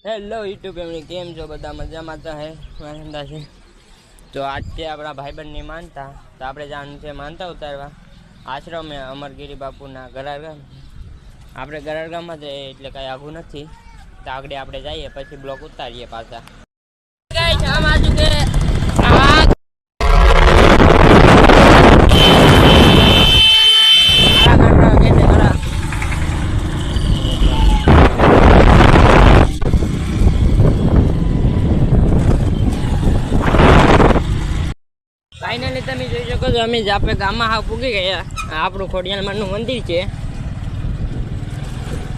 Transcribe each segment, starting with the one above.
Hello YouTube family, કેમ છો બધા? મજામાં તો હે વાંધા છે. તો આજ છે આપણા ભાઈબંધની માનતા, તો આપણે જવાનું છે માનતા ઉતારવા આશ્રમે અમરગીરી બાપુના ગરારગામ. આપણે ગરારગામમાં જ એટલે કાંઈ આઘું નથી, તો આગળ આપણે જઈએ પછી બ્લોક ઉતારીએ પાછા. ફાઇનલી તમે જોઈ શકો છો, અમે આપણે ગામમાં હા પૂગી ગયા. આપણું ખોડિયાલમાંનું મંદિર છે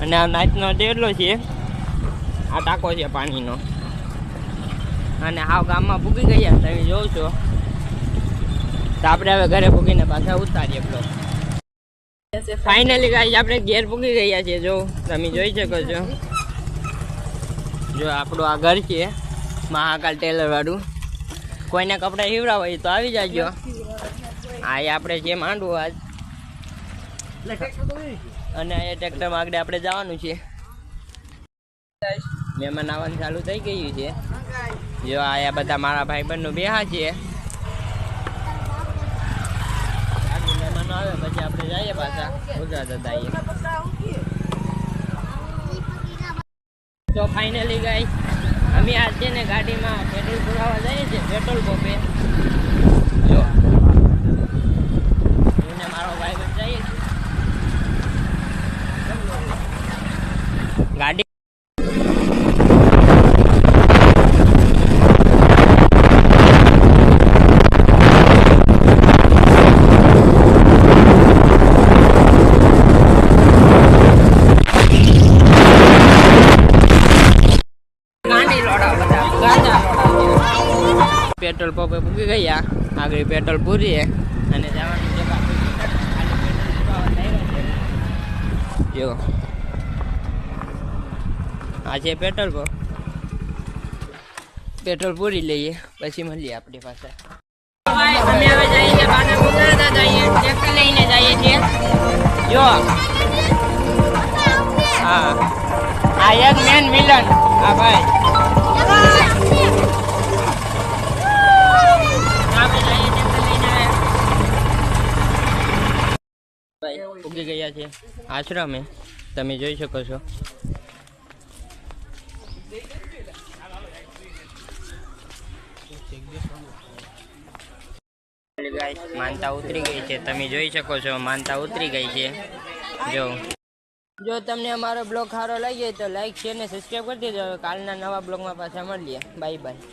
અને આ નાચનો ડેલો છે, આ ટાંકો છે પાણીનો, અને હાવ ગામમાં પૂગી ગયા તમે જોઉં છો. તો આપણે હવે ઘરે પૂગીને પાછા ઉતારીએ બ્લોક. ફાઇનલી ગાઈસ આપણે ઘેર પૂગી ગયા છે, જો તમે જોઈ શકો છો. જો આપણું આ ઘર છે મહાકાલ ટેલર વાળું. કોઈને કપડા હીવડા હોય તો આવી જાજો. આ આપણે જે માંડવું આજ, અને અહીંયા ટ્રેક્ટરમાં આગળ આપણે જવાનું છે. મહેમાન આવવાનું ચાલુ થઈ ગયું છે. જો આયા બધા મારા ભાઈબંધનું બેહા છે. મહેમાનો આવે પછી આપણે જઈએ પાછા ગુજરાત જઈએ. તો ફાઇનલી ગાઈસ અમે આજ છે ને ગાડીમાં પેટ્રોલ પુરાવા જઈએ છીએ, પેટ્રોલ પંપે. જો હું ને મારો ભાઈ જઈએ છીએ ગાડી. પેટ્રોલ પંપે પૂકી ગયા, આગળ પેટ્રોલ પૂરીએ અને જવાનું છે. જો આ છે પેટ્રોલ પંપ, પેટ્રોલ પૂરી લઈએ પછી મળીએ આપણી પાસે. અમે હવે જઈએ છીએ બાના મુંદરા જઈએ, ટ્રેક્ટર લઈને જઈએ છીએ. જો હા, આ એક મેન વિલન આ ભાઈ. ઉગી ગયા છે આશ્રમે, તમે જોઈ શકો છો. માનતા ઉતરી ગઈ છે, તમે જોઈ શકો છો. માનતા ઉતરી ગઈ છે. જો તમને અમારો બ્લોગ સારો લાગ્યો તો લાઈક, શેર ને સબસ્ક્રાઈબ કરી દેજો. કાલના નવા બ્લોગમાં પાછા મળીએ. Bye bye.